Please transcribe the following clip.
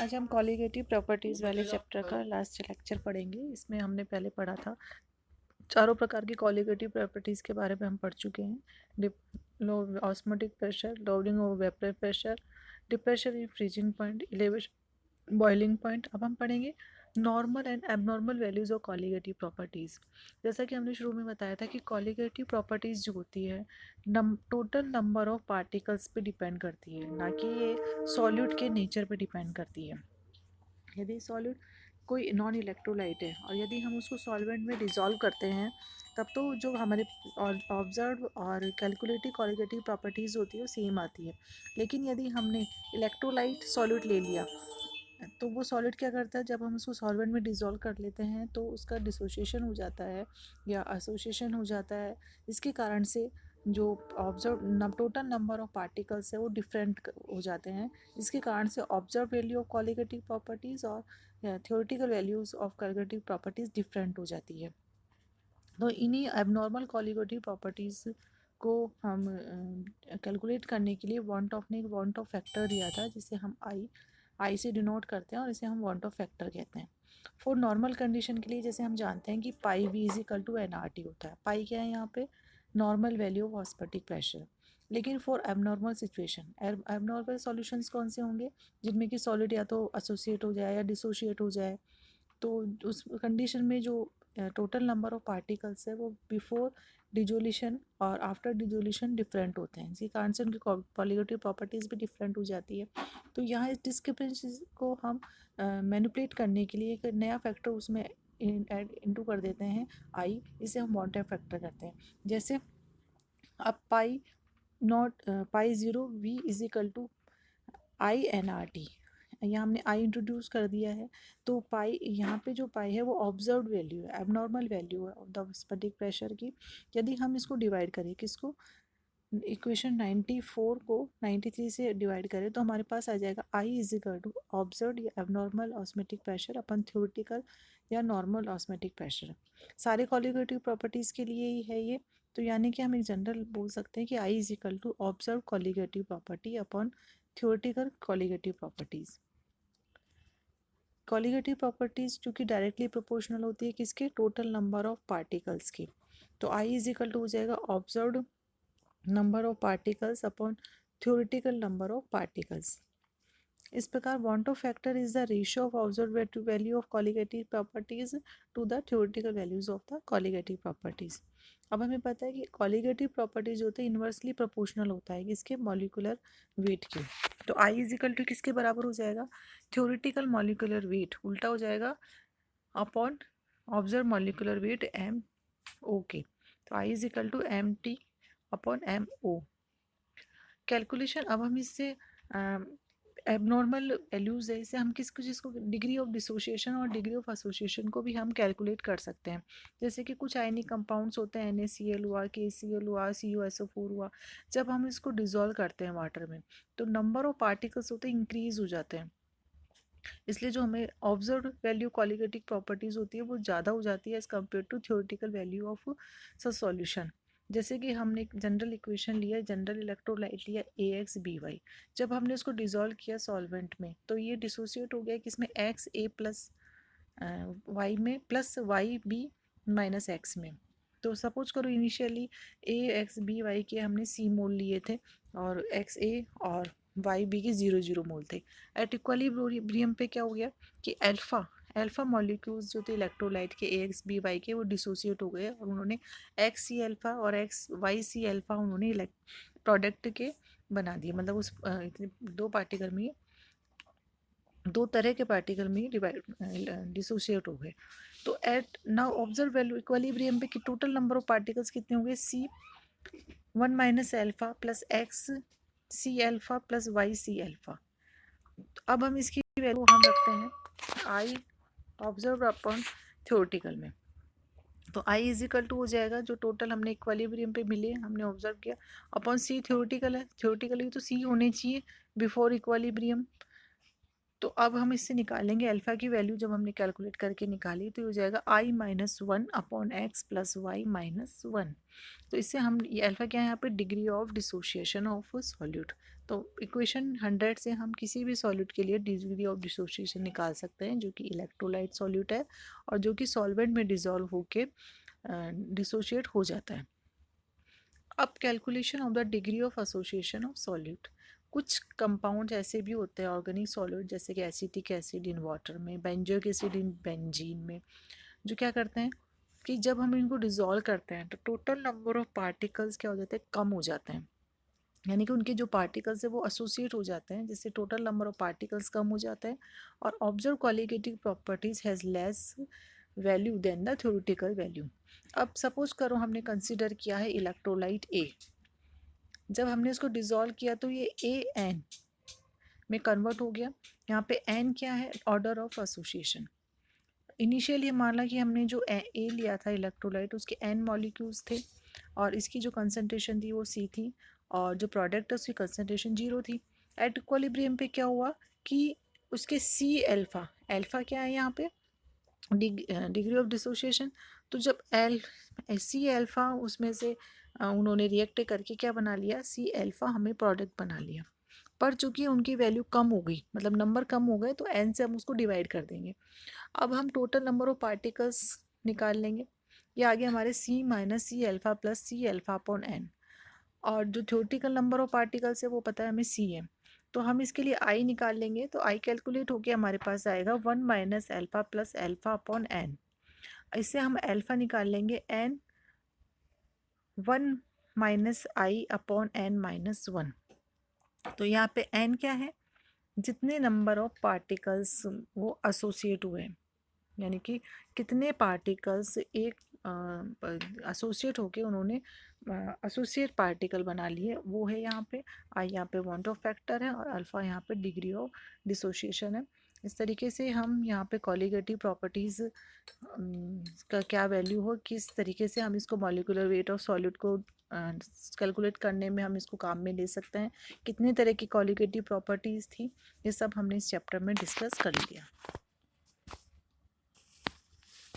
आज हम colligative properties वाले चैप्टर का लास्ट लेक्चर पढ़ेंगे। इसमें हमने पहले पढ़ा था चारों प्रकार की कॉलिगेटिव प्रॉपर्टीज़ के बारे में हम पढ़ चुके हैं। Dip low osmotic pressure, lowering over vapour pressure, depression in freezing point, elevation boiling point. अब हम पढ़ेंगे normal and abnormal values of colligative properties. जैसा कि हमने शुरू में बताया था कि कॉलिगेटिव प्रॉपर्टीज़ जो होती है टोटल नंबर ऑफ पार्टिकल्स पे डिपेंड करती है, ना कि ये सॉल्यूट के नेचर पे डिपेंड करती है। यदि सॉल्यूट कोई नॉन इलेक्ट्रोलाइट है और यदि हम उसको सॉल्वेंट में डिज़ोल्व करते हैं तब तो जो हमारे ऑब्जर्व और कैलकुलेटिव कॉलिगेटिव प्रॉपर्टीज़ होती है वो सेम आती है। लेकिन यदि हमने इलेक्ट्रोलाइट सॉल्यूट ले लिया तो वो सॉलिड क्या करता है, जब हम उसको सॉल्वेंट में डिज़ोल्व कर लेते हैं तो उसका डिसोसिएशन हो जाता है या एसोसिएशन हो जाता है। इसके कारण से जो observe total number of particles है वो डिफरेंट हो जाते हैं। इसके कारण से observe value of colligative properties और theoretical values of colligative properties different हो जाती है। तो इन्हीं एबनॉर्मल कॉलिगेटिव प्रॉपर्टीज़ को हम कैलकुलेट करने के लिए वांट ऑफ फैक्टर दिया था, जिसे हम आई से डिनोट करते हैं और इसे हम वांट ऑफ फैक्टर कहते हैं। फॉर नॉर्मल कंडीशन के लिए जैसे हम जानते हैं कि pi V is equal to n R T होता है। पाई क्या है यहाँ पे? Normal value of osmotic pressure. लेकिन for abnormal situation, abnormal solutions कौन से होंगे? जिनमें कि सॉलिड या तो एसोसिएट हो जाए या डिसोशिएट हो जाए। तो उस कंडीशन में जो टोटल नंबर ऑफ पार्टिकल्स है वो बिफोर डिजोल्यूशन और आफ्टर डिजोल्यूशन डिफरेंट होते हैं। इसी कारण से उनकी कॉलिगेटिव प्रॉपर्टीज़ भी डिफरेंट हो जाती है। तो यहाँ इस डिस्क्रिपेंसी को हम मैनिपुलेट करने के लिए एक नया फैक्टर उसमें ऐड इनटू कर देते हैं, आई। इसे हम वांटेड फैक्टर कहते हैं। जैसे अब pi not pi zero V is equal to i n R T. यहाँ हमने आई इंट्रोड्यूस कर दिया है। तो पाई, यहाँ पे जो पाई है वो ऑब्जर्व्ड वैल्यू है, एबनॉर्मल वैल्यू है ऑफ द स्फटिक प्रेशर की। यदि हम इसको डिवाइड करें, किसको? इक्वेशन 94 को 93 से डिवाइड करें तो हमारे पास आ जाएगा आई इज इक्वल टू ऑब्जर्व्ड या एबनॉर्मल ऑस्मेटिक प्रेशर अपन थ्योरेटिकल या नॉर्मल ऑस्मेटिक प्रेशर। सारे कॉलिगेटिव प्रॉपर्टीज़ के लिए ही है ये। तो यानी कि हम एक जनरल बोल सकते हैं कि i is equal to observe colligative property upon theoretical colligative properties. Colligative properties चूँकि डायरेक्टली प्रोपोर्शनल होती है किसके? टोटल नंबर ऑफ पार्टिकल्स की। तो आई इज इक्वल टू हो जाएगा observed number of particles upon theoretical number of particles. इस प्रकार van't Hoff factor is the ratio of observe value of colligative properties to the theoretical values of the colligative properties. अब हमें पता है कि colligative properties होते हैं inversely proportional होता है किसके? मॉलिक्यूलर वेट के। तो आई इज इक्वल टू किसके बराबर हो जाएगा? थ्योरेटिकल मॉलिक्यूलर वेट उल्टा हो जाएगा upon observe molecular weight M O के। तो i is equal to M T upon M O. Calculation, अब हम इससे एबनॉर्मल वैल्यूज़ है, इसे हम किसको जिसको डिग्री ऑफ डिसोसिएशन और डिग्री ऑफ एसोसिएशन को भी हम कैलकुलेट कर सकते हैं। जैसे कि कुछ आयनिक कंपाउंड्स होते हैं, NaCl हुआ, KCl हुआ, CuSO4 हुआ। जब हम इसको डिज़ोल्व करते हैं वाटर में तो नंबर ऑफ पार्टिकल्स होते हैं इंक्रीज हो जाते हैं। इसलिए जो हमें ऑब्जर्व वैल्यू कॉलिगेटिव प्रॉपर्टीज़ होती है वो ज़्यादा हो जाती है as compare to theoretical value of such solution. जैसे कि हमने एक जनरल इक्वेशन लिया, जनरल इलेक्ट्रोलाइट लिया AXBY। जब हमने उसको डिज़ोल्व किया सॉल्वेंट में तो ये डिसोसिएट हो गया किसमें? XA प्लस वाई में प्लस YB माइनस एक्स में। तो सपोज करो इनिशियली AXBY के हमने C मोल लिए थे और XA और YB के 0 मोल थे। एट इक्विलिब्रियम पे क्या हो गया कि अल्फा मॉलिक्यूल्स जो थे इलेक्ट्रोलाइट के AXBY के वो डिसोसिएट हो गए और उन्होंने XC अल्फा और YC अल्फा उन्होंने प्रोडक्ट के बना दिए। मतलब उस इतने दो पार्टिकल में, दो तरह के पार्टिकल में डिवाइड डिसोशिएट हो गए। तो at now observe value equilibrium पे कि टोटल नंबर ऑफ पार्टिकल्स कितने होंगे? C1 minus alpha plus XC alpha plus YC alpha. अब हम इसकी वैल्यू हम रखते हैं आई ऑब्जर्व अपॉन थ्योरेटिकल में। तो आई इज इक्वल टू हो जाएगा जो टोटल हमने इक्विलिब्रियम पे मिले हमने ऑब्जर्व किया अपॉन C थ्योरेटिकल है। थ्योरेटिकली तो C होने चाहिए बिफोर इक्विलिब्रियम। तो अब हम इससे निकालेंगे अल्फ़ा की वैल्यू। जब हमने कैलकुलेट करके निकाली तो ये हो जाएगा i-1/x+y-1। तो इससे हम ये अल्फ़ा क्या है यहाँ पे, degree of dissociation of solute. तो इक्वेशन 100 से हम किसी भी सॉल्यूट के लिए डिग्री ऑफ डिसोसिएशन निकाल सकते हैं, जो कि इलेक्ट्रोलाइट सॉल्यूट है और जो कि सॉल्वेंट में डिज़ोल्व होके डिसोशिएट हो जाता है। अब calculation of the degree of association of solute. कुछ कंपाउंड ऐसे भी होते हैं ऑर्गेनिक सॉल्यूट, जैसे कि एसिटिक एसिड इन वाटर में, बेंजोइक एसिड इन बेंजीन में, जो क्या करते हैं कि जब हम इनको डिज़ोल्व करते हैं तो टोटल नंबर ऑफ पार्टिकल्स क्या हो जाते हैं, कम हो जाते हैं। यानी कि उनके जो पार्टिकल्स है वो एसोसिएट हो जाते हैं, जिससे टोटल नंबर ऑफ पार्टिकल्स कम हो जाते हैं और observe qualitative properties has less value than the theoretical value. अब सपोज करो हमने कंसिडर किया है इलेक्ट्रोलाइट ए। जब हमने इसको डिज़ोल्व किया तो ये ए एन में कन्वर्ट हो गया। यहाँ पे एन क्या है, ऑर्डर ऑफ एसोसिएशन। इनिशियली माना कि हमने जो ए लिया था इलेक्ट्रोलाइट, उसके एन मॉलिक्यूल्स थे और इसकी जो कंसनट्रेशन थी वो सी थी और जो प्रोडक्ट है उसकी कंसनट्रेशन 0 थी। एट इक्विलिब्रियम पे क्या हुआ कि उसके सी अल्फ़ा, अल्फ़ा क्या है यहाँ पे, डिग्री ऑफ डिसोसिएशन। तो जब एल सी अल्फ़ा उसमें से उन्होंने रिएक्ट करके क्या बना लिया, सी अल्फ़ा हमें प्रोडक्ट बना लिया। पर चूंकि उनकी वैल्यू कम हो गई, मतलब नंबर कम हो गए, तो एन से हम उसको डिवाइड कर देंगे। अब हम टोटल नंबर ऑफ पार्टिकल्स निकाल लेंगे। ये आ गया हमारे C minus C alpha plus C alpha upon n. और जो थ्योरेटिकल नंबर ऑफ पार्टिकल्स है वो पता है हमें सी है, तो हम इसके लिए आई निकाल लेंगे। तो आई कैलकुलेट होके हमारे पास आएगा 1 minus alpha plus alpha upon N. इससे हम अल्फ़ा निकाल लेंगे N 1 minus I upon N minus 1। तो यहाँ पे एन क्या है, जितने नंबर ऑफ पार्टिकल्स वो एसोसिएट हुए हैं, यानी कि कितने पार्टिकल्स एक एसोसिएट होके उन्होंने एसोसिएट पार्टिकल बना लिए, वो है यहाँ पे आई। यहाँ पे वांट ऑफ फैक्टर है और अल्फ़ा यहाँ पे डिग्री ऑफ डिसोसिएशन है। इस तरीके से हम यहाँ पे कॉलिगेटिव प्रॉपर्टीज़ का क्या वैल्यू हो, किस तरीके से हम इसको मॉलिक्यूलर वेट ऑफ सॉलिड को कैलकुलेट करने में हम इसको काम में ले सकते हैं, कितने तरह की कॉलिगेटिव प्रॉपर्टीज़ थी, ये सब हमने इस चैप्टर में डिस्कस कर लिया।